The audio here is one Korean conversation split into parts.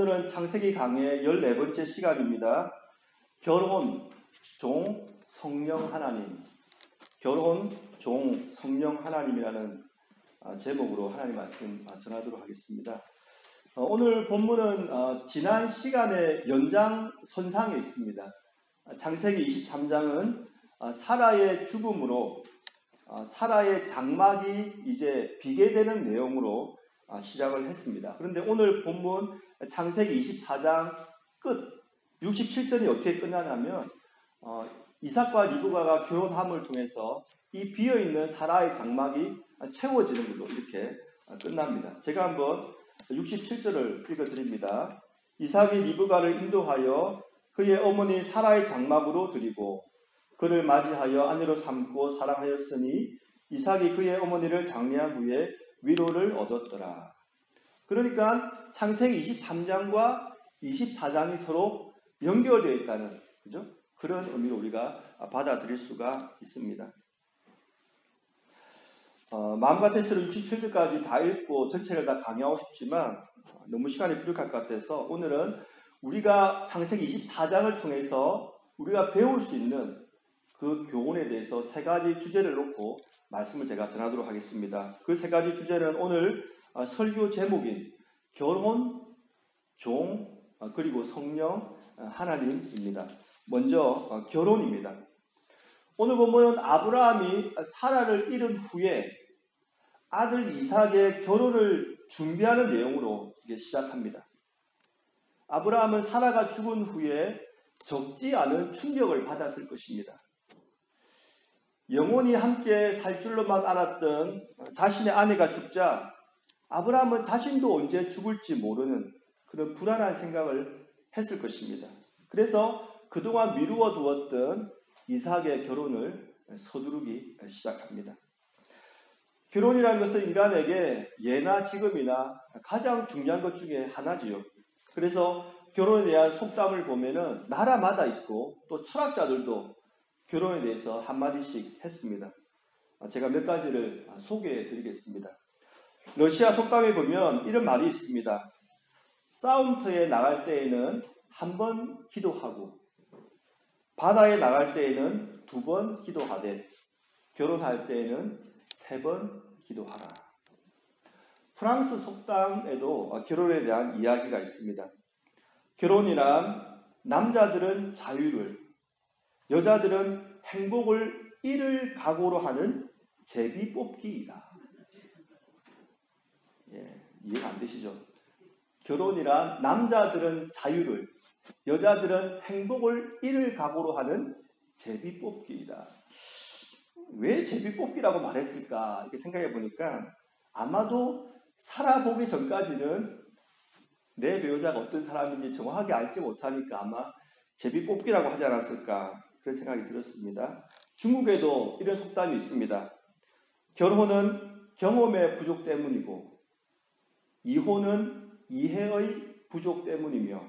오늘은 창세기 강의 14번째 시간입니다. 결혼, 종, 성령 하나님. 결혼, 종, 성령 하나님이라는 제목으로 하나님 말씀 전하도록 하겠습니다. 오늘 본문은 지난 시간의 연장선상에 있습니다. 창세기 23장은 사라의 죽음으로 사라의 장막이 이제 비게 되는 내용으로 시작을 했습니다. 그런데 오늘 본문 창세기 24장 끝 67절이 어떻게 끝나냐면 이삭과 리브가가 결혼함을 통해서 이 비어있는 사라의 장막이 채워지는 걸로 이렇게 끝납니다. 제가 한번 67절을 읽어드립니다. 이삭이 리브가를 인도하여 그의 어머니 사라의 장막으로 들이고 그를 맞이하여 아내로 삼고 사랑하였으니 이삭이 그의 어머니를 장례한 후에 위로를 얻었더라. 그러니까 창세기 23장과 24장이 서로 연결되어 있다는 그죠? 그런 의미로 우리가 받아들일 수가 있습니다. 마음 같아서는 67절까지 다 읽고 전체를 다 강의하고 싶지만 너무 시간이 부족할 것 같아서 오늘은 우리가 창세기 24장을 통해서 우리가 배울 수 있는 그 교훈에 대해서 세 가지 주제를 놓고 말씀을 제가 전하도록 하겠습니다. 그 세 가지 주제는 오늘 설교 제목인 결혼, 종, 그리고 성령 하나님입니다. 먼저 결혼입니다. 오늘 보면 아브라함이 사라를 잃은 후에 아들 이삭의 결혼을 준비하는 내용으로 시작합니다. 아브라함은 사라가 죽은 후에 적지 않은 충격을 받았을 것입니다. 영원히 함께 살 줄로만 알았던 자신의 아내가 죽자 아브라함은 자신도 언제 죽을지 모르는 그런 불안한 생각을 했을 것입니다. 그래서 그동안 미루어 두었던 이삭의 결혼을 서두르기 시작합니다. 결혼이라는 것은 인간에게 예나 지금이나 가장 중요한 것 중에 하나지요. 그래서 결혼에 대한 속담을 보면은 나라마다 있고 또 철학자들도 결혼에 대해서 한마디씩 했습니다. 제가 몇 가지를 소개해 드리겠습니다. 러시아 속담에 보면 이런 말이 있습니다. 싸움터에 나갈 때에는 한 번 기도하고 바다에 나갈 때에는 2번 기도하되 결혼할 때에는 3번 기도하라. 프랑스 속담에도 결혼에 대한 이야기가 있습니다. 결혼이란 남자들은 자유를, 여자들은 행복을 잃을 각오로 하는 제비뽑기이다. 이해가 안 되시죠? 결혼이란 남자들은 자유를, 여자들은 행복을 잃을 각오로 하는 제비뽑기이다. 왜 제비뽑기라고 말했을까? 이렇게 생각해 보니까 아마도 살아보기 전까지는 내 배우자가 어떤 사람인지 정확하게 알지 못하니까 아마 제비뽑기라고 하지 않았을까 그런 생각이 들었습니다. 중국에도 이런 속담이 있습니다. 결혼은 경험의 부족 때문이고 이혼은 이해의 부족 때문이며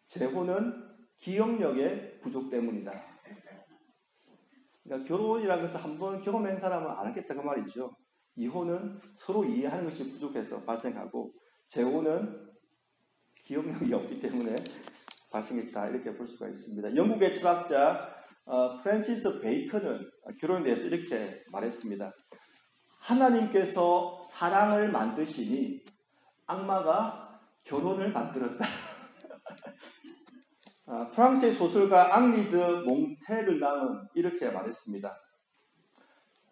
재혼은 기억력의 부족 때문이다. 그러니까 결혼이라는 것을 한번 경험한 사람은 안 하겠다 그 말이죠. 이혼은 서로 이해하는 것이 부족해서 발생하고 재혼은 기억력이 없기 때문에 발생했다 이렇게 볼 수가 있습니다. 영국의 철학자 프랜시스 베이컨은 결혼에 대해서 이렇게 말했습니다. 하나님께서 사랑을 만드시니 악마가 결혼을 만들었다. 프랑스의 소설가 앙리드 몽테르랑은 이렇게 말했습니다.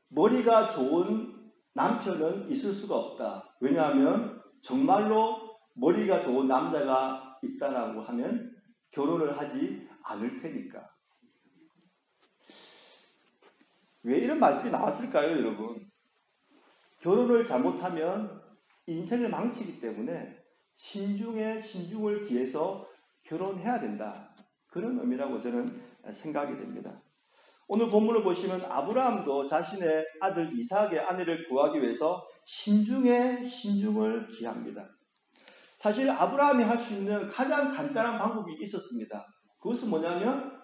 머리가 좋은 남편은 있을 수가 없다. 왜냐하면 정말로 머리가 좋은 남자가 있다라고 하면 결혼을 하지 않을 테니까. 왜 이런 말들이 나왔을까요, 여러분? 결혼을 잘못하면 인생을 망치기 때문에 신중에 신중을 기해서 결혼해야 된다. 그런 의미라고 저는 생각이 됩니다. 오늘 본문을 보시면 아브라함도 자신의 아들 이삭의 아내를 구하기 위해서 신중에 신중을 기합니다. 사실 아브라함이 할 수 있는 가장 간단한 방법이 있었습니다. 그것은 뭐냐면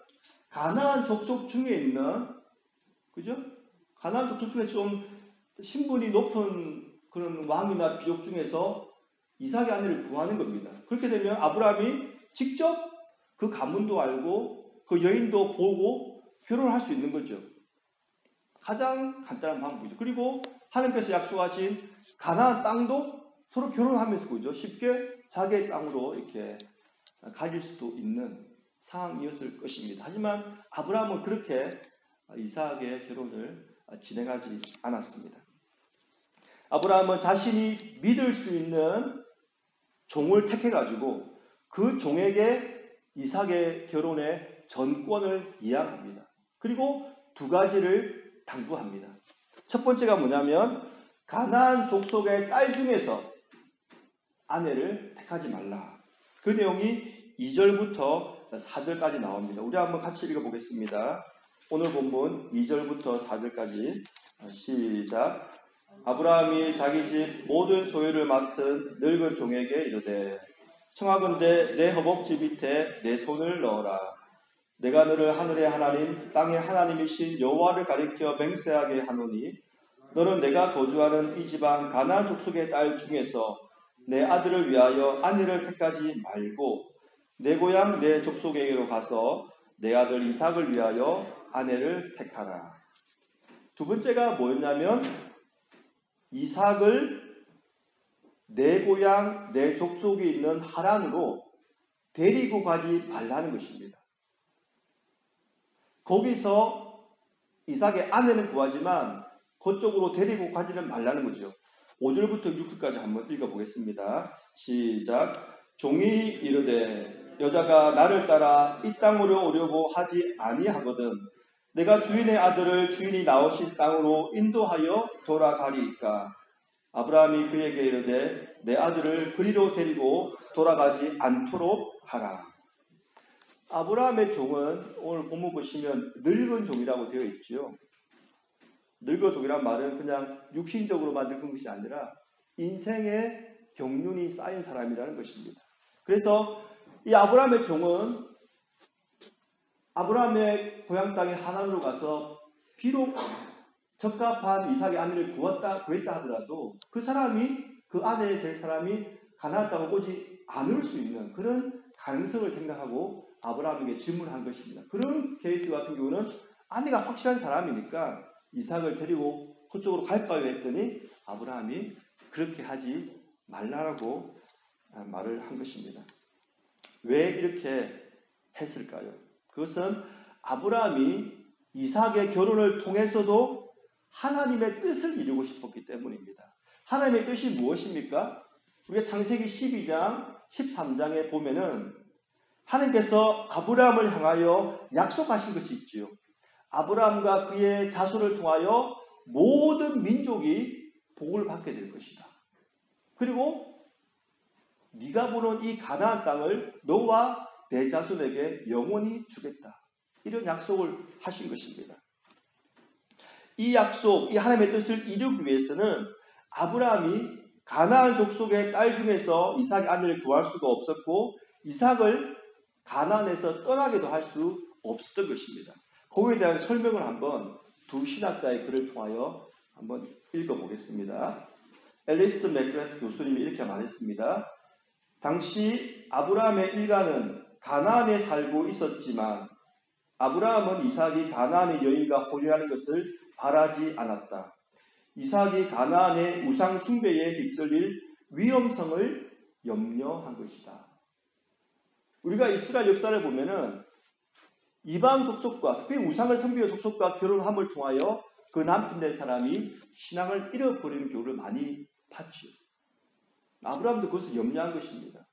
가나안 족속 중에 있는 그죠? 가나안 족속 중에 좀 신분이 높은 그런 왕이나 귀족 중에서 이삭의 아내를 구하는 겁니다. 그렇게 되면 아브라함이 직접 그 가문도 알고 그 여인도 보고 결혼할 수 있는 거죠. 가장 간단한 방법이죠. 그리고 하나님께서 약속하신 가나안 땅도 서로 결혼하면서 그죠? 쉽게 자기의 땅으로 이렇게 가질 수도 있는 상황이었을 것입니다. 하지만 아브라함은 그렇게 이삭의 결혼을 진행하지 않았습니다. 아브라함은 자신이 믿을 수 있는 종을 택해가지고 그 종에게 이삭의 결혼의 전권을 이양합니다. 그리고 두 가지를 당부합니다. 첫 번째가 뭐냐면 가나안 족속의 딸 중에서 아내를 택하지 말라. 그 내용이 2절부터 4절까지 나옵니다. 우리 한번 같이 읽어보겠습니다. 오늘 본문 2절부터 4절까지 시작. 아브라함이 자기 집 모든 소유를 맡은 늙은 종에게 이르되 청하건대 내 허벅지 밑에 내 손을 넣어라. 내가 너를 하늘의 하나님 땅의 하나님이신 여호와를 가리켜 맹세하게 하노니 너는 내가 거주하는 이 지방 가나안 족속의 딸 중에서 내 아들을 위하여 아내를 택하지 말고 내 고향 내 족속에게로 가서 내 아들 이삭을 위하여 아내를 택하라. 두 번째가 뭐였냐면 이삭을 내 고향 내 족속에 있는 하란으로 데리고 가지 말라는 것입니다. 거기서 이삭의 아내는 구하지만 그쪽으로 데리고 가지는 말라는 거죠. 5절부터 6절까지 한번 읽어보겠습니다. 시작. 종이 이르되 여자가 나를 따라 이 땅으로 오려고 하지 아니하거든 내가 주인의 아들을 주인이 나오신 땅으로 인도하여 돌아가리이까. 아브라함이 그에게 이르되 내 아들을 그리로 데리고 돌아가지 않도록 하라. 아브라함의 종은 오늘 본문 보시면 늙은 종이라고 되어 있죠. 늙은 종이란 말은 그냥 육신적으로만 늙은 것이 아니라 인생의 경륜이 쌓인 사람이라는 것입니다. 그래서 이 아브라함의 종은 아브라함의 고향 땅의 하란으로 가서 비록 적합한 이삭의 아내를 구했다 하더라도 그 사람이 그 아내 될 사람이 가나안 땅을 오지 않을 수 있는 그런 가능성을 생각하고 아브라함에게 질문한 것입니다. 그런 케이스 같은 경우는 아내가 확실한 사람이니까 이삭을 데리고 그쪽으로 갈까요 했더니 아브라함이 그렇게 하지 말라라고 말을 한 것입니다. 왜 이렇게 했을까요? 그것은 아브라함이 이삭의 결혼을 통해서도 하나님의 뜻을 이루고 싶었기 때문입니다. 하나님의 뜻이 무엇입니까? 우리가 창세기 12장, 13장에 보면은 하나님께서 아브라함을 향하여 약속하신 것이 있지요. 아브라함과 그의 자손을 통하여 모든 민족이 복을 받게 될 것이다. 그리고 네가 보는 이 가나안 땅을 너와 내 자손에게 영원히 주겠다. 이런 약속을 하신 것입니다. 이 약속, 이 하나님의 뜻을 이루기 위해서는 아브라함이 가나안 족속의 딸 중에서 이삭의 아내를 구할 수가 없었고 이삭을 가나안에서 떠나게도 할 수 없었던 것입니다. 거기에 대한 설명을 한번 두 신학자의 글을 통하여 한번 읽어보겠습니다. 앨리스 맥그레트 교수님이 이렇게 말했습니다. 당시 아브라함의 일가는 가나안에 살고 있었지만 아브라함은 이삭이 가나안의 여인과 혼인하는 것을 바라지 않았다. 이삭이 가나안의 우상 숭배에 휩쓸릴 위험성을 염려한 것이다. 우리가 이스라엘 역사를 보면은 이방 족속과 특히 우상을 섬기는 족속과 결혼함을 통하여 그 남편 된 사람이 신앙을 잃어버리는 경우를 많이 봤죠. 아브라함도 그것을 염려한 것입니다.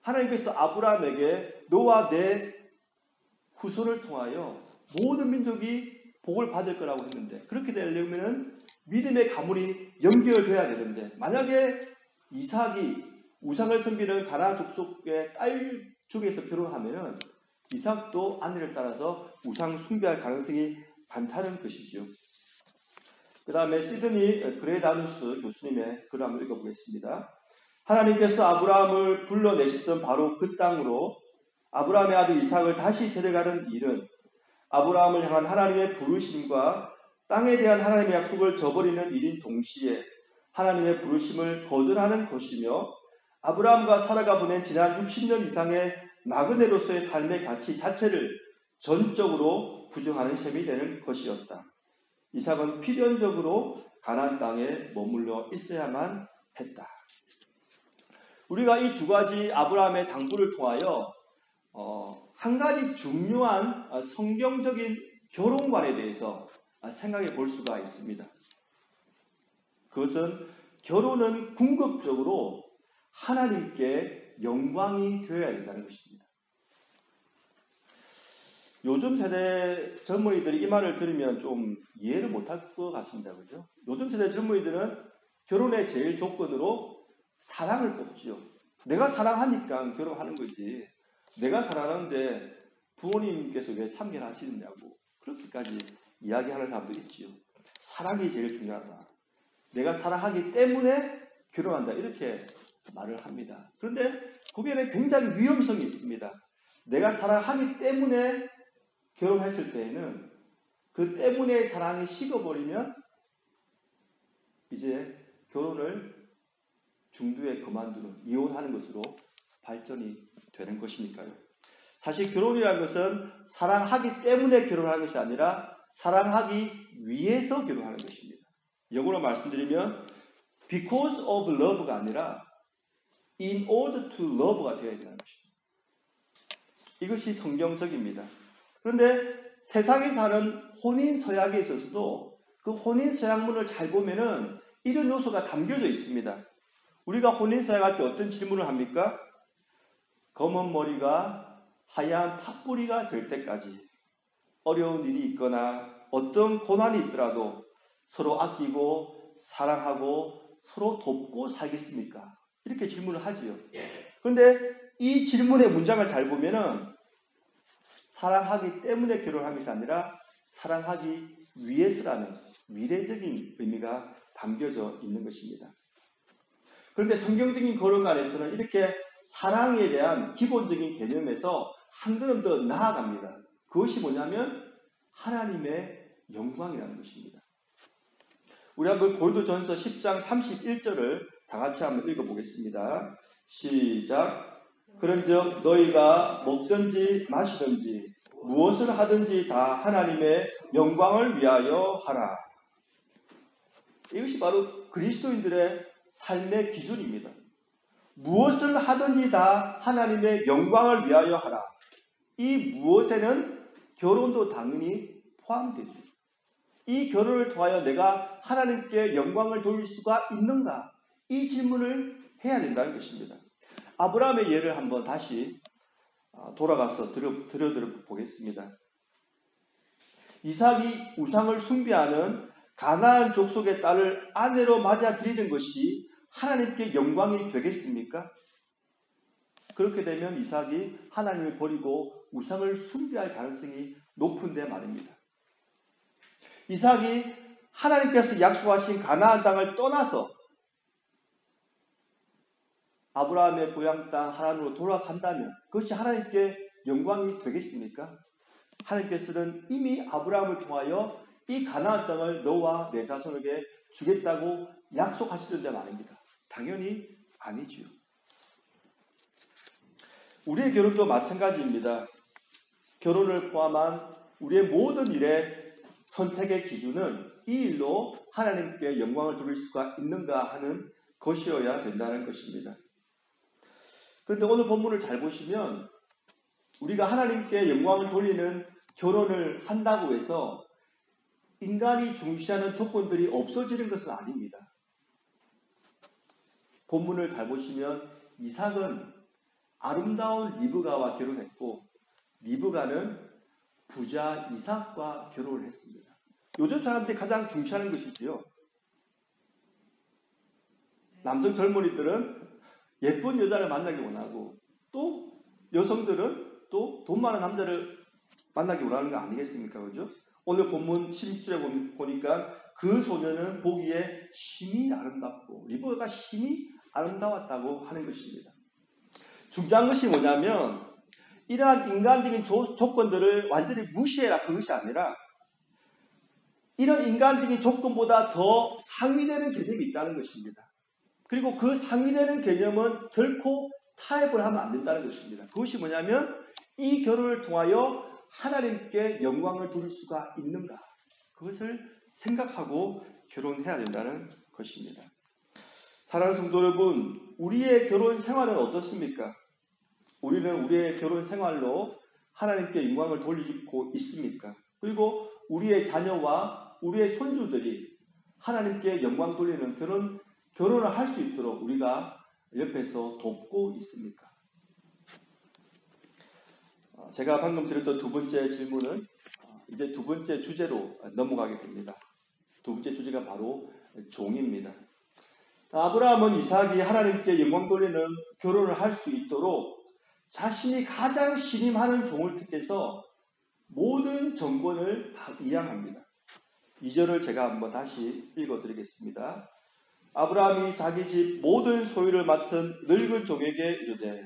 하나님께서 아브라함에게 너와 내 후손을 통하여 모든 민족이 복을 받을 거라고 했는데 그렇게 되려면 믿음의 가문이 연결돼야 되는데 만약에 이삭이 우상을 섬기는 가나안 족속의 딸 중에서 결혼하면 이삭도 아내를 따라서 우상 숭배할 가능성이 많다는 것이죠. 그 다음에 시드니 그레다누스 교수님의 글을 한번 읽어보겠습니다. 하나님께서 아브라함을 불러내셨던 바로 그 땅으로 아브라함의 아들 이삭을 다시 데려가는 일은 아브라함을 향한 하나님의 부르심과 땅에 대한 하나님의 약속을 저버리는 일인 동시에 하나님의 부르심을 거절하는 것이며 아브라함과 사라가 보낸 지난 60년 이상의 나그네로서의 삶의 가치 자체를 전적으로 부정하는 셈이 되는 것이었다. 이삭은 필연적으로 가나안 땅에 머물러 있어야만 했다. 우리가 이 두 가지 아브라함의 당부를 통하여 한 가지 중요한 성경적인 결혼관에 대해서 생각해 볼 수가 있습니다. 그것은 결혼은 궁극적으로 하나님께 영광이 되어야 된다는 것입니다. 요즘 세대 젊은이들이 이 말을 들으면 좀 이해를 못할 것 같습니다. 그죠? 요즘 세대 젊은이들은 결혼의 제일 조건으로 사랑을 뽑지요. 내가 사랑하니까 결혼하는 거지. 내가 사랑하는데 부모님께서 왜 참견하시느냐고 그렇게까지 이야기하는 사람들이 있지요. 사랑이 제일 중요하다. 내가 사랑하기 때문에 결혼한다. 이렇게 말을 합니다. 그런데 거기에는 굉장히 위험성이 있습니다. 내가 사랑하기 때문에 결혼했을 때에는 그 때문에 사랑이 식어버리면 이제 결혼을 중도에 그만두는, 이혼하는 것으로 발전이 되는 것이니까요. 사실 결혼이라는 것은 사랑하기 때문에 결혼하는 것이 아니라 사랑하기 위해서 결혼하는 것입니다. 영어로 말씀드리면 because of love가 아니라 in order to love가 되어야 되는 것입니다. 이것이 성경적입니다. 그런데 세상에 사는 혼인 서약에 있어서도 그 혼인 서약문을 잘 보면은 이런 요소가 담겨져 있습니다. 우리가 혼인 서약할 때 어떤 질문을 합니까? 검은 머리가 하얀 팥뿌리가 될 때까지 어려운 일이 있거나 어떤 고난이 있더라도 서로 아끼고 사랑하고 서로 돕고 살겠습니까? 이렇게 질문을 하지요. 그런데 이 질문의 문장을 잘 보면은 사랑하기 때문에 결혼한 것이 아니라 사랑하기 위해서라는 미래적인 의미가 담겨져 있는 것입니다. 그런데 성경적인 거론관에서는 이렇게 사랑에 대한 기본적인 개념에서 한 걸음 더 나아갑니다. 그것이 뭐냐면 하나님의 영광이라는 것입니다. 우리 한번 고린도전서 10장 31절을 다 같이 한번 읽어보겠습니다. 시작. 그런즉 너희가 먹든지 마시든지 무엇을 하든지 다 하나님의 영광을 위하여 하라. 이것이 바로 그리스도인들의 삶의 기준입니다. 무엇을 하든지 다 하나님의 영광을 위하여 하라. 이 무엇에는 결혼도 당연히 포함되죠. 이 결혼을 통하여 내가 하나님께 영광을 돌릴 수가 있는가? 이 질문을 해야 된다는 것입니다. 아브라함의 예를 한번 다시 돌아가서 들여보겠습니다. 이삭이 우상을 숭배하는 가나안 족속의 딸을 아내로 맞아들이는 것이 하나님께 영광이 되겠습니까? 그렇게 되면 이삭이 하나님을 버리고 우상을 숭배할 가능성이 높은데 말입니다. 이삭이 하나님께서 약속하신 가나안 땅을 떠나서 아브라함의 고향 땅 하나님으로 돌아간다면 그것이 하나님께 영광이 되겠습니까? 하나님께서는 이미 아브라함을 통하여 이 가나안 땅을 너와 내 자손에게 주겠다고 약속하시던데 말입니다. 당연히 아니지요. 우리의 결혼도 마찬가지입니다. 결혼을 포함한 우리의 모든 일의 선택의 기준은 이 일로 하나님께 영광을 돌릴 수가 있는가 하는 것이어야 된다는 것입니다. 그런데 오늘 본문을 잘 보시면 우리가 하나님께 영광을 돌리는 결혼을 한다고 해서 인간이 중시하는 조건들이 없어지는 것은 아닙니다. 본문을 잘 보시면 이삭은 아름다운 리브가와 결혼했고 리브가는 부자 이삭과 결혼을 했습니다. 요즘 사람들이 가장 중시하는 것이지요. 남성 젊은이들은 예쁜 여자를 만나기 원하고 또 여성들은 또 돈 많은 남자를 만나기 원하는 거 아니겠습니까? 그죠? 오늘 본문 16절에 보니까 그 소녀는 보기에 심히 아름답고 리브가가 심히 아름다웠다고 하는 것입니다. 중요한 것이 뭐냐면 이러한 인간적인 조건들을 완전히 무시해라 그것이 아니라 이런 인간적인 조건보다 더 상위되는 개념이 있다는 것입니다. 그리고 그 상위되는 개념은 결코 타협을 하면 안 된다는 것입니다. 그것이 뭐냐면 이 결혼을 통하여 하나님께 영광을 돌릴 수가 있는가? 그것을 생각하고 결혼해야 된다는 것입니다. 사랑하는 성도 여러분, 우리의 결혼 생활은 어떻습니까? 우리는 우리의 결혼 생활로 하나님께 영광을 돌리고 있습니까? 그리고 우리의 자녀와 우리의 손주들이 하나님께 영광 돌리는 결혼을 할 수 있도록 우리가 옆에서 돕고 있습니까? 제가 방금 드렸던 두 번째 질문은 이제 두 번째 주제로 넘어가게 됩니다. 두 번째 주제가 바로 종입니다. 아브라함은 이삭이 하나님께 영광 돌리는 결혼을 할 수 있도록 자신이 가장 신임하는 종을 택해서 모든 정권을 다 이양합니다. 2절을 제가 한번 다시 읽어드리겠습니다. 아브라함이 자기 집 모든 소유를 맡은 늙은 종에게 이르되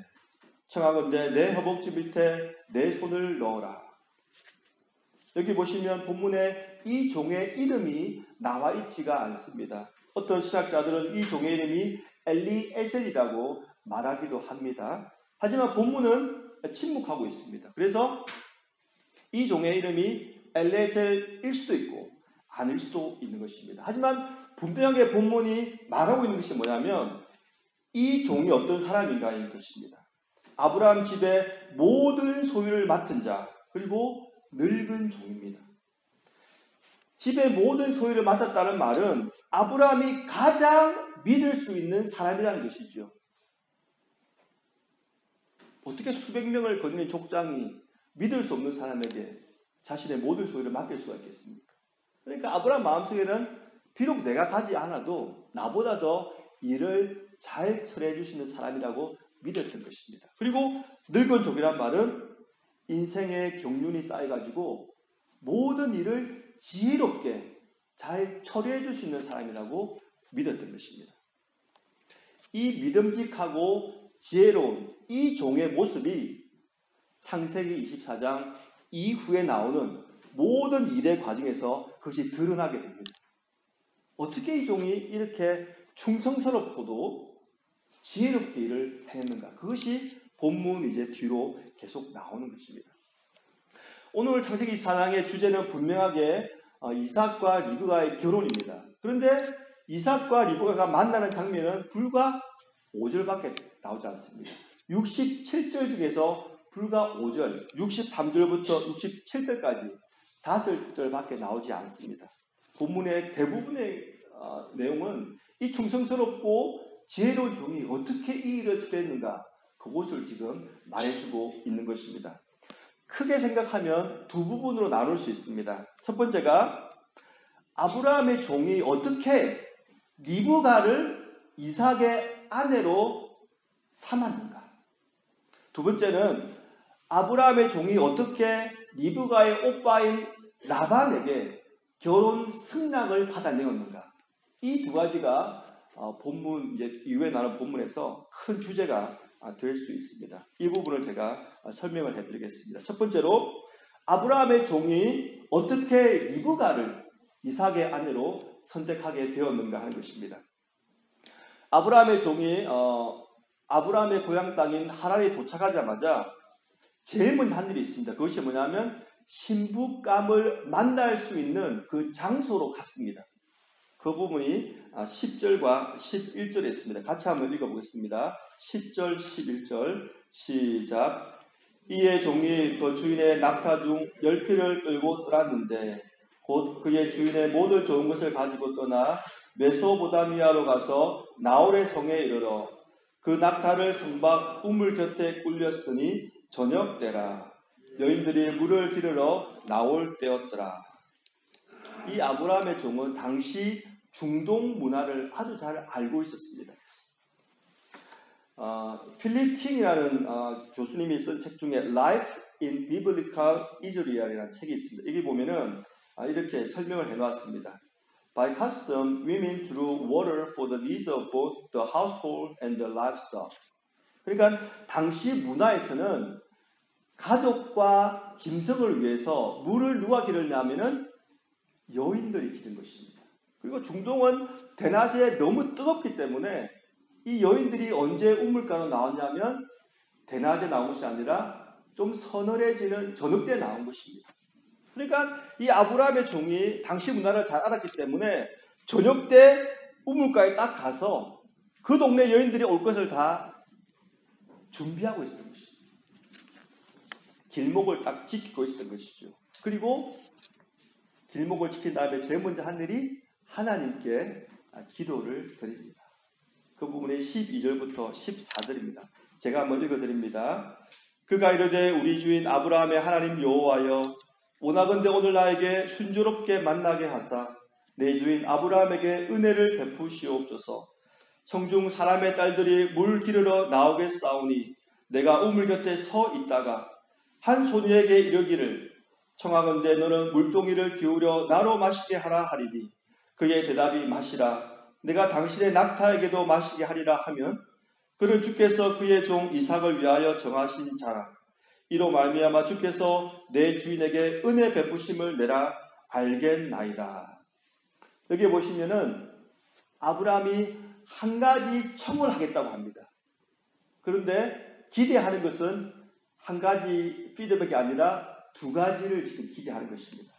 청하건대 내 허벅지 밑에 내 손을 넣어라. 여기 보시면 본문에 이 종의 이름이 나와 있지가 않습니다. 어떤 신학자들은 이 종의 이름이 엘리에셀이라고 말하기도 합니다. 하지만 본문은 침묵하고 있습니다. 그래서 이 종의 이름이 엘리에셀일 수도 있고 아닐 수도 있는 것입니다. 하지만 분명하게 본문이 말하고 있는 것이 뭐냐면 이 종이 어떤 사람인가인 것입니다. 아브라함 집의 모든 소유를 맡은 자, 그리고 늙은 종입니다. 집의 모든 소유를 맡았다는 말은 아브라함이 가장 믿을 수 있는 사람이라는 것이죠. 어떻게 수백 명을 거느린 족장이 믿을 수 없는 사람에게 자신의 모든 소유를 맡길 수가 있겠습니까? 그러니까 아브라함 마음속에는 비록 내가 가지 않아도 나보다 더 일을 잘 처리해 주시는 사람이라고 믿었던 것입니다. 그리고 늙은 종이란 말은 인생의 경륜이 쌓여가지고 모든 일을 지혜롭게 잘 처리해 줄 수 있는 사람이라고 믿었던 것입니다. 이 믿음직하고 지혜로운 이 종의 모습이 창세기 24장 이후에 나오는 모든 일의 과정에서 그것이 드러나게 됩니다. 어떻게 이 종이 이렇게 충성스럽고도 지혜롭게 일을 해냈는가? 그것이 본문 이제 뒤로 계속 나오는 것입니다. 오늘 창세기 24장의 주제는 분명하게 이삭과 리브가의 결혼입니다. 그런데 이삭과 리브가가 만나는 장면은 불과 5절밖에 나오지 않습니다. 67절 중에서 불과 5절, 63절부터 67절까지 5절밖에 나오지 않습니다. 본문의 대부분의 내용은 이 충성스럽고 지혜로운 종이 어떻게 이 일을 처리했는가, 그것을 지금 말해주고 있는 것입니다. 크게 생각하면 두 부분으로 나눌 수 있습니다. 첫 번째가 아브라함의 종이 어떻게 리브가를 이삭의 아내로 삼았는가. 두 번째는 아브라함의 종이 어떻게 리브가의 오빠인 라반에게 결혼 승낙을 받아내었는가. 이 두 가지가 본문 이제 이후에 나눈 본문에서 큰 주제가 될 수 있습니다. 이 부분을 제가 설명을 해드리겠습니다. 첫 번째로 아브라함의 종이 어떻게 리브가를 이삭의 아내로 선택하게 되었는가 하는 것입니다. 아브라함의 종이 아브라함의 고향 땅인 하란에 도착하자마자 제일 먼저 한 일이 있습니다. 그것이 뭐냐면 신부감을 만날 수 있는 그 장소로 갔습니다. 그 부분이 10절과 11절에 있습니다. 같이 한번 읽어보겠습니다. 10절, 11절 시작. 이에 종이 그 주인의 낙타 중 10피를 끌고 떠났는데 곧 그의 주인의 모든 좋은 것을 가지고 떠나 메소보다미아로 가서 나홀의 성에 이르러 그 낙타를 성 밖 우물 곁에 꿀렸으니 저녁 때라. 여인들이 물을 기르러 나올 때였더라. 이 아브라함의 종은 당시 중동 문화를 아주 잘 알고 있었습니다. 필립 킹이라는 교수님이 쓴 책 중에 Life in Biblical Israel이라는 책이 있습니다. 여기 보면은 이렇게 설명을 해놓았습니다. By custom, women drew water for the needs of both the household and the livestock. 그러니까 당시 문화에서는 가족과 짐승을 위해서 물을 누가 기르냐면은 여인들이 기른 것입니다. 그리고 중동은 대낮에 너무 뜨겁기 때문에 이 여인들이 언제 우물가로 나왔냐면 대낮에 나온 것이 아니라 좀 서늘해지는 저녁 때 나온 것입니다. 그러니까 이 아브라함의 종이 당시 문화를 잘 알았기 때문에 저녁 때 우물가에 딱 가서 그 동네 여인들이 올 것을 다 준비하고 있었던 것입니다. 길목을 딱 지키고 있었던 것이죠. 그리고 길목을 지킨 다음에 제일 먼저 한 일이 하나님께 기도를 드립니다. 그 부분이 12절부터 14절입니다. 제가 한번 읽어드립니다. 그가 이르되 우리 주인 아브라함의 하나님 여호와여 원하건대 오늘 나에게 순조롭게 만나게 하사 내 주인 아브라함에게 은혜를 베푸시옵소서. 성중 사람의 딸들이 물 기르러 나오겠사오니 내가 우물 곁에 서 있다가 한 소녀에게 이르기를 청하건대 너는 물동이를 기울여 나로 마시게 하라 하리니 그의 대답이 마시라 내가 당신의 낙타에게도 마시게 하리라 하면 그는 주께서 그의 종 이삭을 위하여 정하신 자라. 이로 말미암아 주께서 내 주인에게 은혜 베푸심을 내라 알겠나이다. 여기 보시면은 아브라함이 한 가지 청을 하겠다고 합니다. 그런데 기대하는 것은 한 가지 피드백이 아니라 두 가지를 지금 기대하는 것입니다.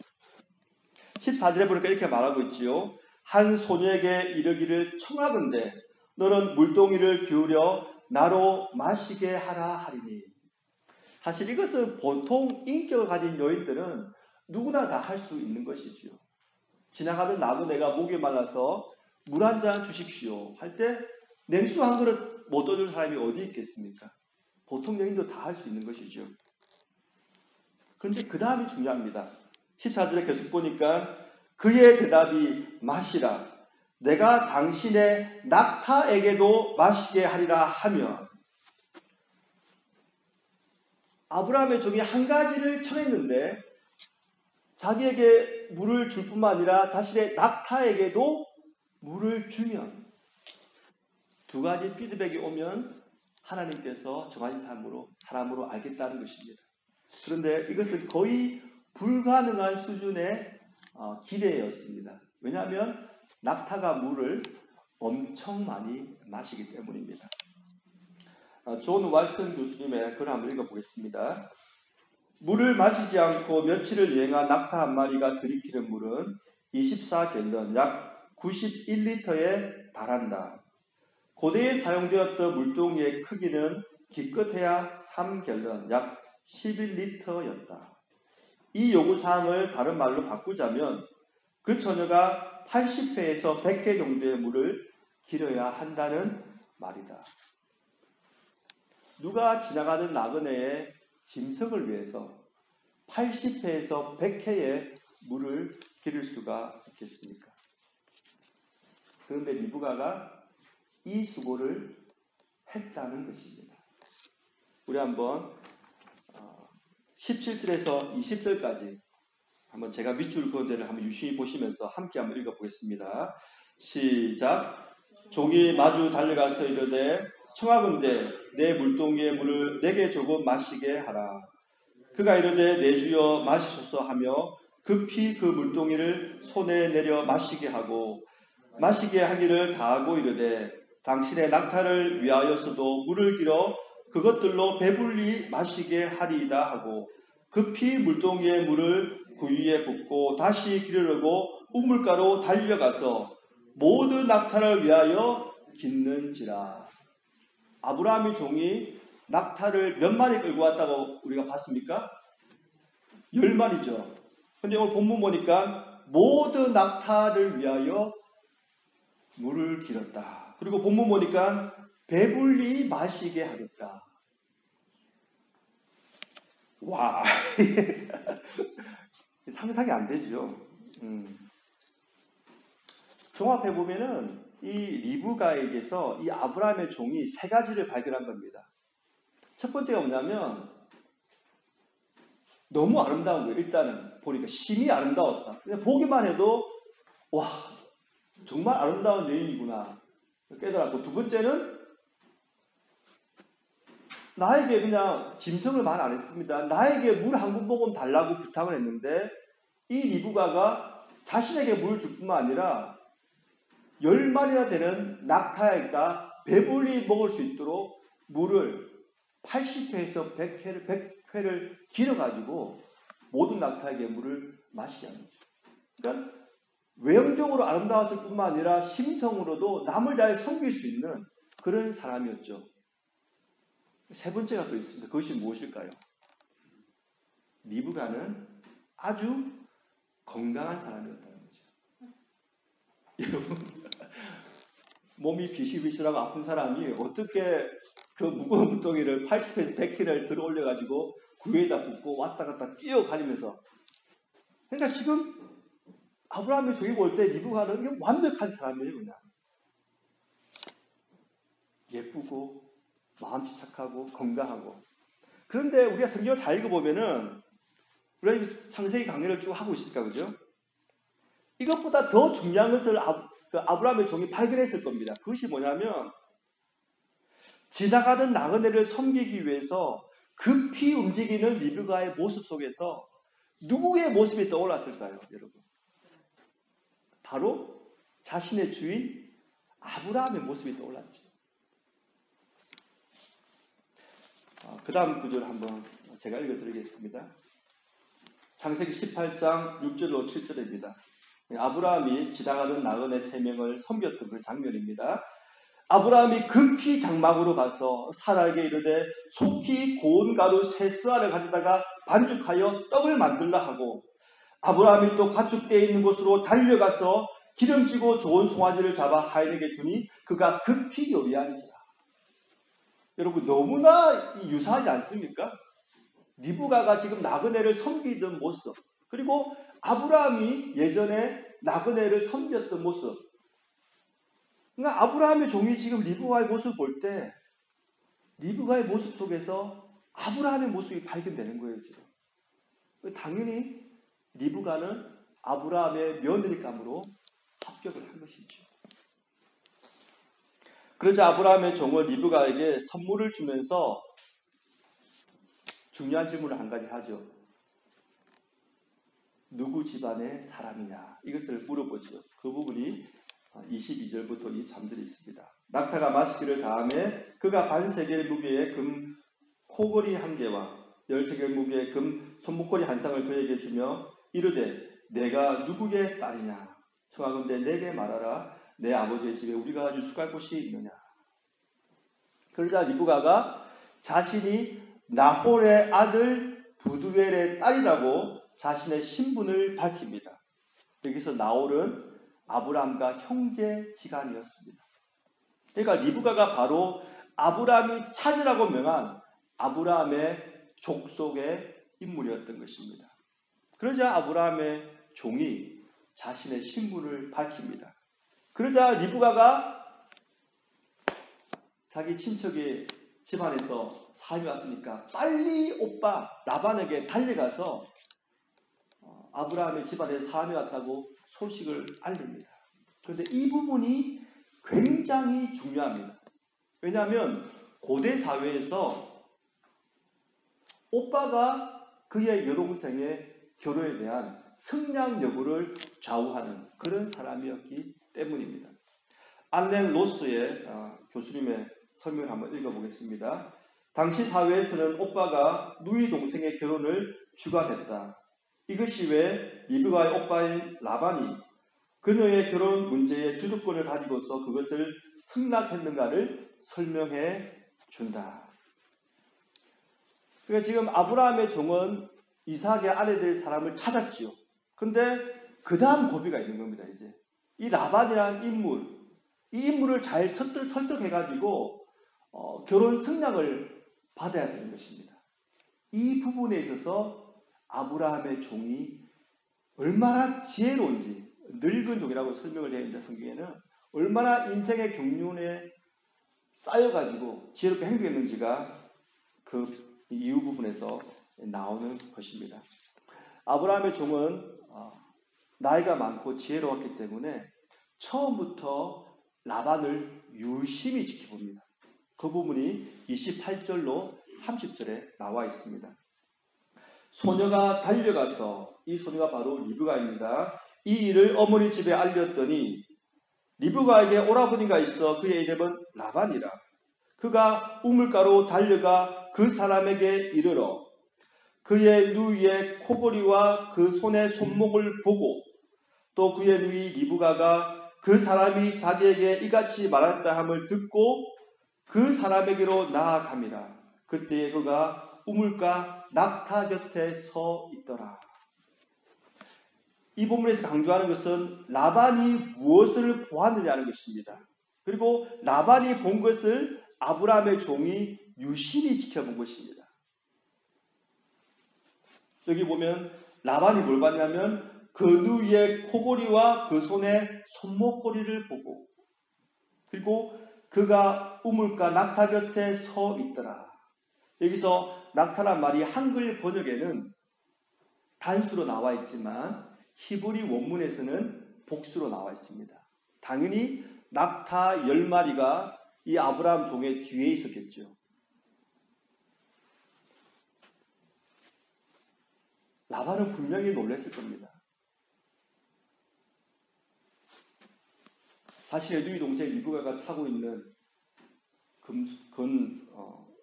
14절에 보니까 이렇게 말하고 있지요. 한 소녀에게 이르기를 청하건대 너는 물동이를 기울여 나로 마시게 하라 하리니. 사실 이것은 보통 인격을 가진 여인들은 누구나 다 할 수 있는 것이지요. 지나가던 나그네가 목이 말라서 물 한 잔 주십시오 할 때 냉수 한 그릇 못 떠줄 사람이 어디 있겠습니까? 보통 여인도 다 할 수 있는 것이죠. 그런데 그 다음이 중요합니다. 14절에 계속 보니까 그의 대답이 마시라 내가 당신의 낙타에게도 마시게 하리라 하면 아브라함의 종이 한 가지를 청했는데 자기에게 물을 줄 뿐만 아니라 자신의 낙타에게도 물을 주면 두 가지 피드백이 오면 하나님께서 정하신 사람으로 알겠다는 것입니다. 그런데 이것은 거의 불가능한 수준의 기대였습니다. 왜냐하면 낙타가 물을 엄청 많이 마시기 때문입니다. 존 왈튼 교수님의 글을 한번 읽어보겠습니다. 물을 마시지 않고 며칠을 여행한 낙타 한 마리가 들이키는 물은 24갤런 약 91리터에 달한다. 고대에 사용되었던 물동이의 크기는 기껏해야 3갤런 약 11리터였다. 이 요구사항을 다른 말로 바꾸자면 그 처녀가 80회에서 100회 정도의 물을 길어야 한다는 말이다. 누가 지나가는 나그네의 짐승을 위해서 80회에서 100회의 물을 기를 수가 있겠습니까? 그런데 리브가가 이 수고를 했다는 것입니다. 우리 한번 17절에서 20절까지 한번 제가 밑줄 그은 데를 한번 유심히 보시면서 함께 한번 읽어보겠습니다. 시작. 종이 마주 달려가서 이르되 청하건대 내 물동이의 물을 내게 조금 마시게 하라. 그가 이르되 내 주여 마시소서 하며 급히 그 물동이를 손에 내려 마시게 하고 마시게 하기를 다하고 이르되 당신의 낙타를 위하여서도 물을 길어 그것들로 배불리 마시게 하리이다 하고 급히 물동이의 물을 구유에 붓고 다시 기르려고 우물가로 달려가서 모든 낙타를 위하여 깃는지라. 아브라함의 종이 낙타를 몇 마리 끌고 왔다고 우리가 봤습니까? 10마리죠. 근데 오늘 본문 보니까 모든 낙타를 위하여 물을 길었다. 그리고 본문 보니까 배불리 마시게 하겠다. 와, 상상이 안 되죠. 종합해 보면은 이 리브가에게서 이 아브라함의 종이 세 가지를 발견한 겁니다. 첫 번째가 뭐냐면 너무 아름다운 거예요. 일단은 보니까 심히 아름다웠다. 그냥 보기만 해도 와, 정말 아름다운 여인이구나 깨달았고, 두 번째는 나에게 그냥 짐승을 말 안 했습니다. 나에게 물 한 모금 달라고 부탁을 했는데 이 리브가가 자신에게 물을 줄 뿐만 아니라 10마리나 되는 낙타가 배불리 먹을 수 있도록 물을 80회에서 100회를 길어가지고 모든 낙타에게 물을 마시게 하는 거죠. 그러니까 외형적으로 아름다웠을 뿐만 아니라 심성으로도 남을 잘 섬길 수 있는 그런 사람이었죠. 세 번째가 또 있습니다. 그것이 무엇일까요? 리브가는 아주 건강한 사람이었다는 거죠. 여러분, 몸이 비실비실하고 아픈 사람이 어떻게 그 무거운 물동이를 80에서 100kg를 들어 올려가지고 구에다 붓고 왔다 갔다 뛰어가리면서, 그러니까 지금 아브라함이 저기 볼 때 리브가는 완벽한 사람이에요. 그냥 예쁘고 마음씨 착하고 건강하고. 그런데 우리가 성경을 잘 읽어보면은, 우리가 창세기 강의를 쭉 하고 있으니까, 그죠? 이것보다 더 중요한 것을 아브라함의 종이 발견했을 겁니다. 그것이 뭐냐면, 지나가던 나그네를 섬기기 위해서 급히 움직이는 리브가의 모습 속에서 누구의 모습이 떠올랐을까요, 여러분? 바로 자신의 주인 아브라함의 모습이 떠올랐죠. 그 다음 구절을 한번 제가 읽어드리겠습니다. 창세기 18장 6절로 7절입니다. 아브라함이 지나가던 나그네 3명을 섬겼던 그 장면입니다. 아브라함이 급히 장막으로 가서 사라에게 이르되 속히 고운 가루 3쌀을 가져다가 반죽하여 떡을 만들라 하고, 아브라함이 또 가축대에 있는 곳으로 달려가서 기름지고 좋은 송아지를 잡아 하인에게 주니 그가 급히 요리한지라. 여러분, 너무나 유사하지 않습니까? 리브가가 지금 나그네를 섬기던 모습, 그리고 아브라함이 예전에 나그네를 섬겼던 모습. 그러니까 아브라함의 종이 지금 리브가의 모습을 볼 때 리브가의 모습 속에서 아브라함의 모습이 발견되는 거예요, 지금. 당연히 리브가는 아브라함의 며느리감으로 합격을 한 것이죠. 그러자 아브라함의 종은 리브가에게 선물을 주면서 중요한 질문을 한 가지 하죠. 누구 집안의 사람이냐? 이것을 물어보죠. 그 부분이 22절부터 이 잠들이 있습니다. 낙타가 마시기를 다음에 그가 반세겔 무게의 금 코걸이 1개와 10세겔 무게의 금 손목걸이 1쌍을 그에게 주며 이르되 내가 누구의 딸이냐? 청하건대 내게 말하라. 내 아버지의 집에 우리가 유숙할 곳이 있느냐? 그러자 리브가가 자신이 나홀의 아들 부두엘의 딸이라고 자신의 신분을 밝힙니다. 여기서 나홀은 아브라함과 형제지간이었습니다. 그러니까 리브가가 바로 아브라함이 찾으라고 명한 아브라함의 족속의 인물이었던 것입니다. 그러자 아브라함의 종이 자신의 신분을 밝힙니다. 그러자 리브가가 자기 친척의 집안에서 사람이 왔으니까 빨리 오빠 라반에게 달려가서 아브라함의 집안에 사람이 왔다고 소식을 알립니다. 그런데 이 부분이 굉장히 중요합니다. 왜냐하면 고대 사회에서 오빠가 그의 여동생의 결혼에 대한 승량 여부를 좌우하는 그런 사람이었기 때문입니다. 알렌 로스의 교수님의 설명을 한번 읽어보겠습니다. 당시 사회에서는 오빠가 누이 동생의 결혼을 주관했다. 이것이 왜 리브가의 오빠인 라반이 그녀의 결혼 문제의 주도권을 가지고서 그것을 승낙했는가를 설명해 준다. 그러니까 지금 아브라함의 종은 이삭의 아내 될 사람을 찾았지요. 그런데 그 다음 고비가 있는 겁니다. 이제 이 라반이라는 인물, 이 인물을 잘 설득해가지고 결혼 승낙을 받아야 되는 것입니다. 이 부분에 있어서 아브라함의 종이 얼마나 지혜로운지, 늙은 종이라고 설명을 되어 있는데 성경에는 얼마나 인생의 경륜에 쌓여가지고 지혜롭게 행동했는지가 그 이후 부분에서 나오는 것입니다. 아브라함의 종은 나이가 많고 지혜로웠기 때문에 처음부터 라반을 유심히 지켜봅니다. 그 부분이 28절로 30절에 나와 있습니다. 소녀가 달려가서, 이 소녀가 바로 리브가입니다. 이 일을 어머니 집에 알렸더니 리브가에게 오라버니가 있어 그의 이름은 라반이라. 그가 우물가로 달려가 그 사람에게 이르러 그의 누이의 코골이와 그 손의 손목을 보고 또 그의 누이 리브가가 그 사람이 자기에게 이같이 말했다 함을 듣고 그 사람에게로 나아갑니다. 그때에 그가 우물가 낙타 곁에 서 있더라. 이 본문에서 강조하는 것은 라반이 무엇을 보았느냐는 것입니다. 그리고 라반이 본 것을 아브라함의 종이 유심히 지켜본 것입니다. 여기 보면 라반이 뭘 봤냐면 그 누이의 코골이와 그 손의 손목고리를 보고 그리고 그가 우물가 낙타 곁에 서 있더라. 여기서 낙타란 말이 한글 번역에는 단수로 나와 있지만 히브리 원문에서는 복수로 나와 있습니다. 당연히 낙타 10마리가 이 아브라함 종의 뒤에 있었겠죠. 라반은 분명히 놀랐을 겁니다. 자신의 누이 동생 리브가가 차고 있는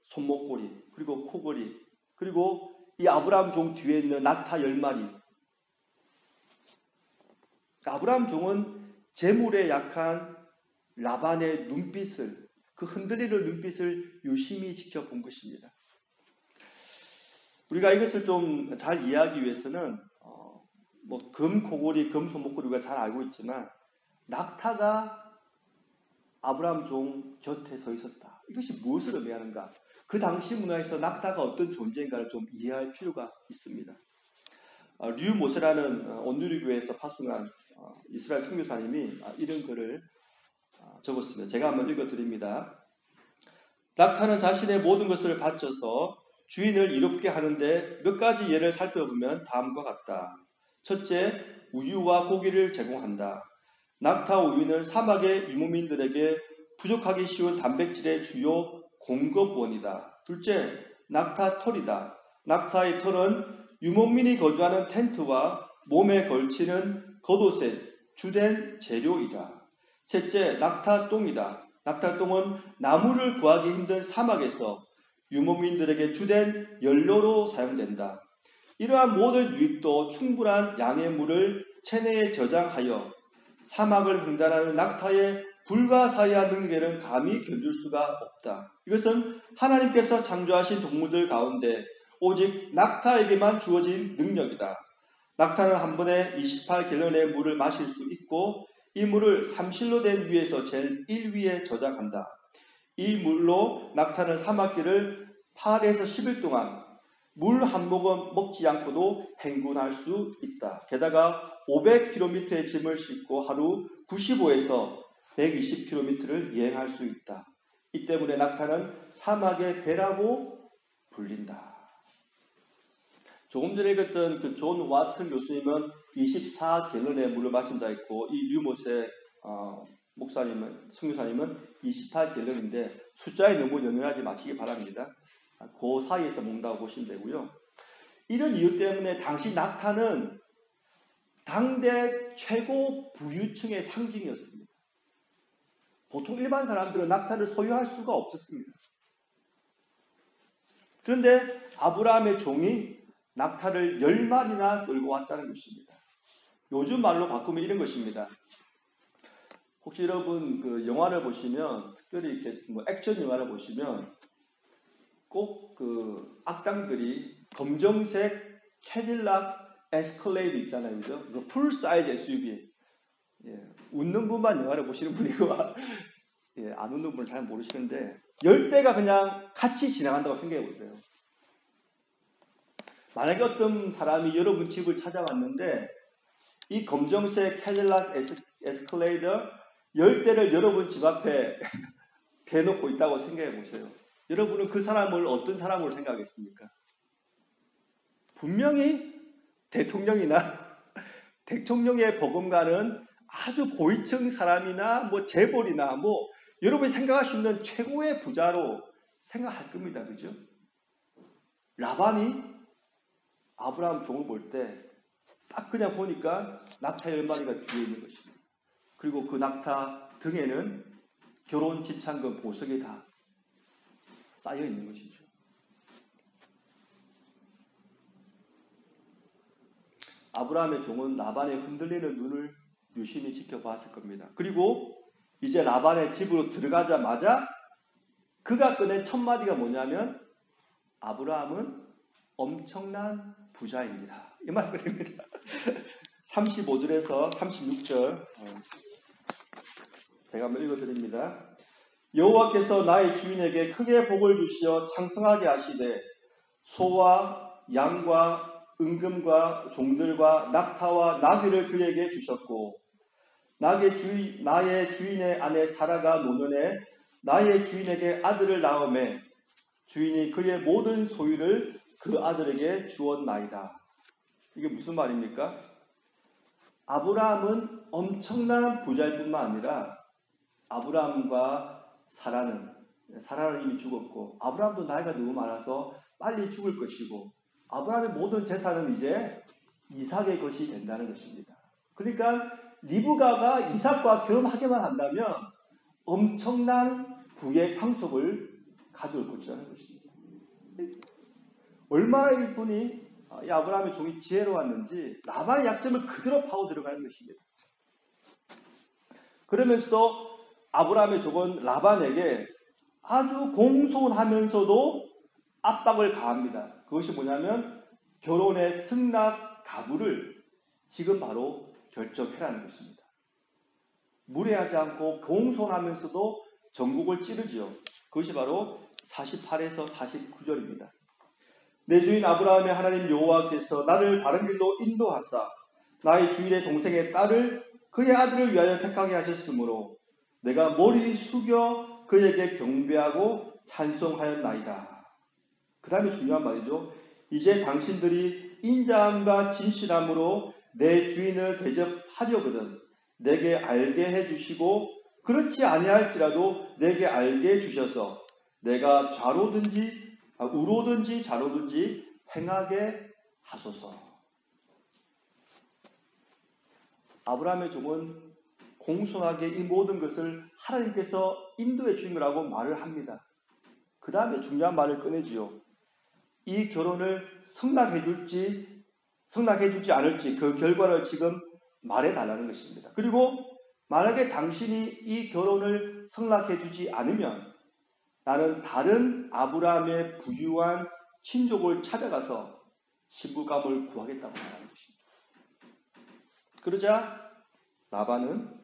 손목고리 그리고 코고리 그리고 이 아브라함 종 뒤에 있는 낙타 10마리. 아브라함 종은 재물에 약한 라반의 눈빛을 그 흔들리는 눈빛을 유심히 지켜본 것입니다. 우리가 이것을 좀 잘 이해하기 위해서는 금 코골이, 금 손목고리 우리가 잘 알고 있지만 낙타가 아브라함 종 곁에 서 있었다. 이것이 무엇을 의미하는가? 그 당시 문화에서 낙타가 어떤 존재인가를 좀 이해할 필요가 있습니다. 류 모세라는 온누리교회에서 파송한 이스라엘 선교사님이 이런 글을 적었습니다. 제가 한번 읽어드립니다. 낙타는 자신의 모든 것을 바쳐서 주인을 이롭게 하는데 몇 가지 예를 살펴보면 다음과 같다. 첫째, 우유와 고기를 제공한다. 낙타 우유는 사막의 유목민들에게 부족하기 쉬운 단백질의 주요 공급원이다. 둘째, 낙타 털이다. 낙타의 털은 유목민이 거주하는 텐트와 몸에 걸치는 겉옷의 주된 재료이다. 셋째, 낙타 똥이다. 낙타 똥은 나무를 구하기 힘든 사막에서 유목민들에게 주된 연료로 사용된다. 이러한 모든 유익도 충분한 양의 물을 체내에 저장하여 사막을 횡단하는 낙타의 불가사의한 능력에는 감히 견줄 수가 없다. 이것은 하나님께서 창조하신 동물들 가운데 오직 낙타에게만 주어진 능력이다. 낙타는 한 번에 28갤런의 물을 마실 수 있고 이 물을 삼실로 된 위에서 제일 1위에 저장한다. 이 물로 낙타는 사막길을 8에서 10일 동안 물 한 모금 먹지 않고도 행군할 수 있다. 게다가 500km의 짐을 싣고 하루 95에서 120km를 여행할 수 있다. 이 때문에 낙타는 사막의 배라고 불린다. 조금 전에 읽었던 그 존 와튼 교수님은 24갤런의 물을 마신다 했고 이 류모세 목사님은 선교사님은 28갤런인데 숫자에 너무 연연하지 마시기 바랍니다. 그 사이에서 먹는다고 보시면 되고요. 이런 이유 때문에 당시 낙타는 당대 최고 부유층의 상징이었습니다. 보통 일반 사람들은 낙타를 소유할 수가 없었습니다. 그런데 아브라함의 종이 낙타를 10마리나 끌고 왔다는 것입니다. 요즘 말로 바꾸면 이런 것입니다. 혹시 여러분 그 영화를 보시면 특별히 이렇게 액션 영화를 보시면 꼭 그 악당들이 검정색 캐딜락 에스컬레이드 있잖아요, 그죠? 그 풀 사이즈 SUV. 웃는 분만 영화를 보시는 분이고, 안 웃는 분은 잘 모르시는데 10대가 그냥 같이 지나간다고 생각해 보세요. 만약에 어떤 사람이 여러분 집을 찾아왔는데 이 검정색 캐딜락 에스컬레이더 10대를 여러분 집 앞에 대놓고 있다고 생각해 보세요. 여러분은 그 사람을 어떤 사람으로 생각하겠습니까? 분명히 대통령의 버금가는 아주 고위층 사람이나 재벌이나 여러분이 생각할 수 있는 최고의 부자로 생각할 겁니다. 그죠? 라반이 아브라함 종을 볼 때 딱 그냥 보니까 낙타 10마리가 뒤에 있는 것입니다. 그리고 그 낙타 등에는 결혼 집창금 보석이 다 쌓여 있는 것이죠. 아브라함의 종은 라반의 흔들리는 눈을 유심히 지켜봤을 겁니다. 그리고 이제 라반의 집으로 들어가자마자 그가 꺼낸 첫 마디가 뭐냐면 아브라함은 엄청난 부자입니다. 이 말입니다. 35절에서 36절 제가 한번 읽어드립니다. 여호와께서 나의 주인에게 크게 복을 주시어 창성하게 하시되 소와 양과 은금과 종들과 낙타와 나귀를 그에게 주셨고 나의 주인의 아내 사라가 노년에 나의 주인에게 아들을 낳음에 주인이 그의 모든 소유를 그 아들에게 주었나이다. 이게 무슨 말입니까? 아브라함은 엄청난 부자일 뿐만 아니라 아브라함과 사라는 이미 죽었고 아브라함도 나이가 너무 많아서 빨리 죽을 것이고 아브라함의 모든 재산은 이제 이삭의 것이 된다는 것입니다. 그러니까 리브가가 이삭과 결혼하게만 한다면 엄청난 부의 상속을 가져올 것이라는 것입니다. 얼마나 이분이 이 아브라함의 종이 지혜로웠는지 라반의 약점을 그대로 파고 들어가는 것입니다. 그러면서도 아브라함의 종은 라반에게 아주 공손하면서도 압박을 가합니다. 그것이 뭐냐면 결혼의 승낙 가부를 지금 바로 결정해라는 것입니다. 무례하지 않고 공손하면서도 전국을 찌르지요. 그것이 바로 48에서 49절입니다. 내 주인 아브라함의 하나님 여호와께서 나를 바른 길로 인도하사 나의 주인의 동생의 딸을 그의 아들을 위하여 택하게 하셨으므로 내가 머리 숙여 그에게 경배하고 찬송하였나이다. 그 다음에 중요한 말이죠. 이제 당신들이 인자함과 진실함으로 내 주인을 대접하려거든 내게 알게 해주시고 그렇지 아니할지라도 내게 알게 해주셔서 내가 우로든지 좌로든지 행하게 하소서. 아브라함의 종은 공손하게 이 모든 것을 하나님께서 인도해 주신 거라고 말을 합니다. 그 다음에 중요한 말을 꺼내지요. 이 결혼을 승낙해 줄지 않을지 그 결과를 지금 말해달라는 것입니다. 그리고 만약에 당신이 이 결혼을 승낙해 주지 않으면 나는 다른 아브라함의 부유한 친족을 찾아가서 신부감을 구하겠다고 말하는 것입니다. 그러자 라반은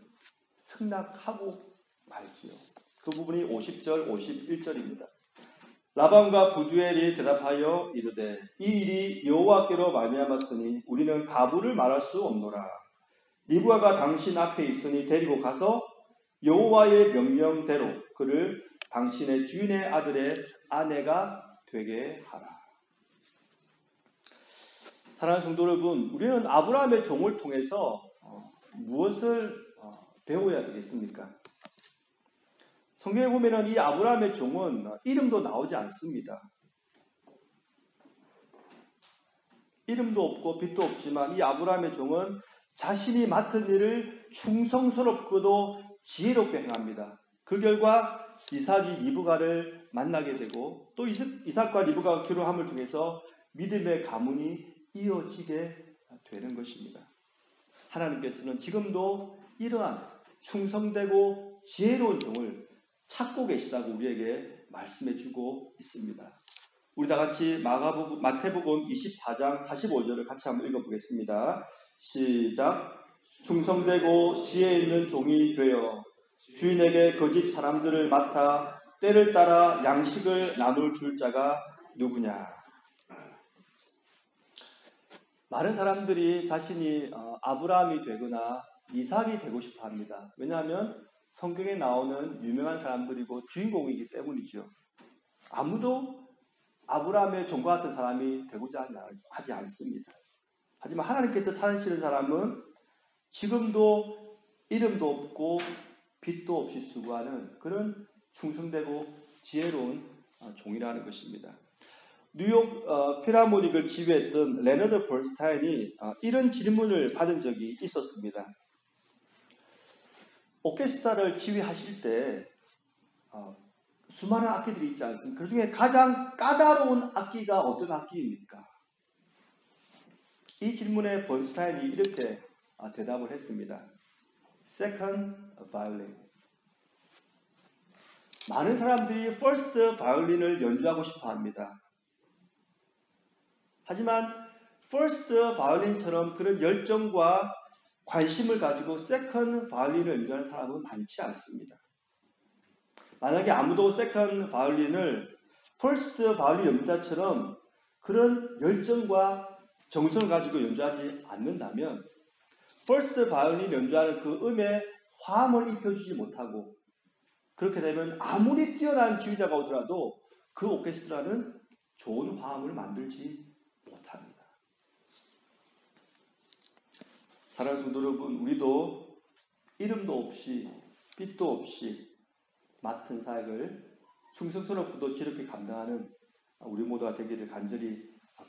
승낙하고 말지요. 그 부분이 50절, 51절입니다. 라반과 부두엘이 대답하여 이르되 이 일이 여호와께로 말미암았으니 우리는 가부를 말할 수 없노라. 리브가가 당신 앞에 있으니 데리고 가서 여호와의 명령대로 그를 당신의 주인의 아들의 아내가 되게 하라. 사랑하는 성도 여러분, 우리는 아브라함의 종을 통해서 무엇을 배워야 되겠습니까? 성경에 보면 이 아브라함의 종은 이름도 나오지 않습니다. 이름도 없고 빛도 없지만 이 아브라함의 종은 자신이 맡은 일을 충성스럽고도 지혜롭게 행합니다. 그 결과 이삭이 리브가를 만나게 되고 또 이삭과 리브가가 결혼함을 통해서 믿음의 가문이 이어지게 되는 것입니다. 하나님께서는 지금도 이러한 충성되고 지혜로운 종을 찾고 계시다고 우리에게 말씀해 주고 있습니다. 우리 다 같이 마태복음 24장 45절을 같이 한번 읽어보겠습니다. 시작. 충성되고 지혜 있는 종이 되어 주인에게 그 집 사람들을 맡아 때를 따라 양식을 나눌 줄 자가 누구냐. 많은 사람들이 자신이 아브라함이 되거나 이삭이 되고 싶어 합니다. 왜냐하면 성경에 나오는 유명한 사람들이고 주인공이기 때문이죠. 아무도 아브라함의 종과 같은 사람이 되고자 하지 않습니다. 하지만 하나님께서 찾으시는 사람은 지금도 이름도 없고 빛도 없이 수고하는 그런 충성되고 지혜로운 종이라는 것입니다. 뉴욕 필하모닉을 지휘했던 레너드 벌스타인이 이런 질문을 받은 적이 있었습니다. 오케스트라를 지휘하실 때 수많은 악기들이 있지 않습니까? 그 중에 가장 까다로운 악기가 어떤 악기입니까? 이 질문에 번스타인이 이렇게 대답을 했습니다. Second violin. 많은 사람들이 first violin을 연주하고 싶어 합니다. 하지만 first violin처럼 그런 열정과 관심을 가지고 second violin을 연주하는 사람은 많지 않습니다. 만약에 아무도 second violin을 first violin 연주자처럼 그런 열정과 정성을 가지고 연주하지 않는다면 first violin 연주하는 그 음에 화음을 입혀주지 못하고 그렇게 되면 아무리 뛰어난 지휘자가 오더라도 그 오케스트라는 좋은 화음을 만들지 못합니다. 사랑하는 성도 여러분, 우리도 이름도 없이 빛도 없이 맡은 사역을 충성스럽고도 지혜롭게 감당하는 우리 모두가 되기를 간절히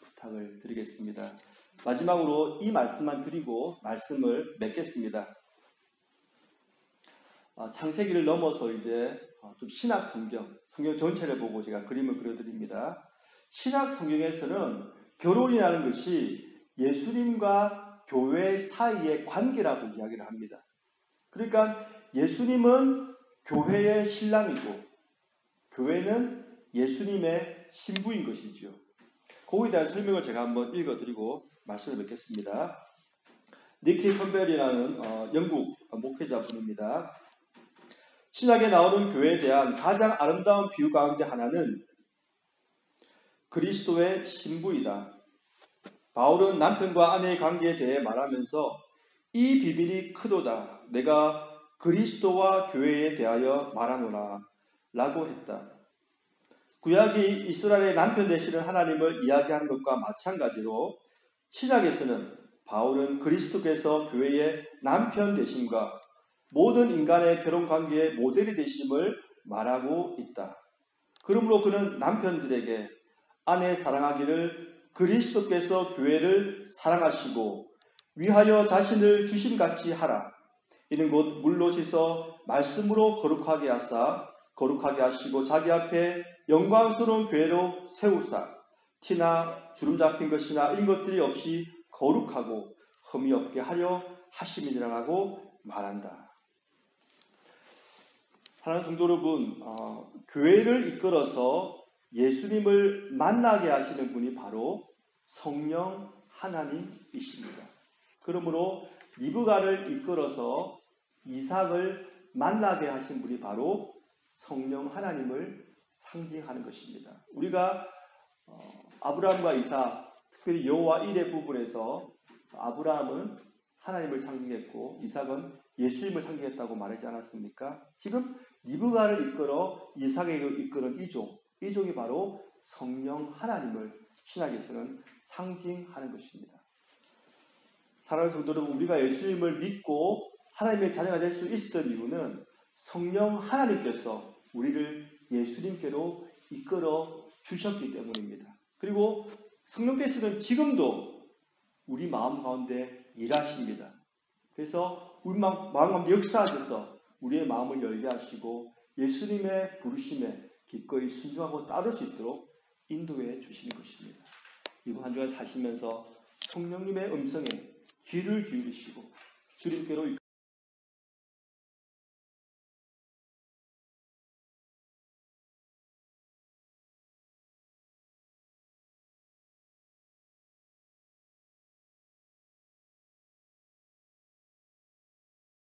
부탁을 드리겠습니다. 마지막으로 이 말씀만 드리고 말씀을 맺겠습니다. 창세기를 넘어서 이제 좀 신약 성경 전체를 보고 제가 그림을 그려드립니다. 신약 성경에서는 결혼이라는 것이 예수님과 교회 사이의 관계라고 이야기를 합니다. 그러니까 예수님은 교회의 신랑이고 교회는 예수님의 신부인 것이지요. 거기에 대한 설명을 제가 한번 읽어드리고 말씀을 맺겠습니다. 니키 컴벨이라는 영국 목회자분입니다. 신약에 나오는 교회에 대한 가장 아름다운 비유 가운데 하나는 그리스도의 신부이다. 바울은 남편과 아내의 관계에 대해 말하면서 이 비밀이 크도다. 내가 그리스도와 교회에 대하여 말하노라 라고 했다. 구약이 이스라엘의 남편 되시는 하나님을 이야기하는 것과 마찬가지로 신약에서는 바울은 그리스도께서 교회의 남편 되심과 모든 인간의 결혼관계의 모델이 되심을 말하고 있다. 그러므로 그는 남편들에게 아내 사랑하기를 그리스도께서 교회를 사랑하시고 위하여 자신을 주심같이 하라. 이는 곧 물로 씻어 말씀으로 거룩하게 하사 거룩하게 하시고 자기 앞에 영광스러운 교회로 세우사 티나 주름 잡힌 것이나 이런 것들이 없이 거룩하고 흠이 없게 하려 하심이라고 말한다. 사랑하는 성도 여러분, 교회를 이끌어서 예수님을 만나게 하시는 분이 바로 성령 하나님이십니다. 그러므로 리브가를 이끌어서 이삭을 만나게 하신 분이 바로 성령 하나님을 상징하는 것입니다. 우리가 아브라함과 이삭, 특별히 여호와 일의 부분에서 아브라함은 하나님을 상징했고 이삭은 예수님을 상징했다고 말하지 않았습니까? 지금 리브가를 이끌어 이삭에게 이끄는 이종이 바로 성령 하나님을 신약에서는 상징하는 것입니다. 사랑하는 성도 여러분, 우리가 예수님을 믿고 하나님의 자녀가 될 수 있었던 이유는 성령 하나님께서 우리를 예수님께로 이끌어 주셨기 때문입니다. 그리고 성령께서는 지금도 우리 마음 가운데 일하십니다. 그래서 우리 마음 가운데 역사하셔서 우리의 마음을 열게 하시고 예수님의 부르심에 기꺼이 순종하고 따를 수 있도록 인도해 주시는 것입니다. 이번 한 주간 사시면서 성령님의 음성에 귀를 기울이시고 주님께로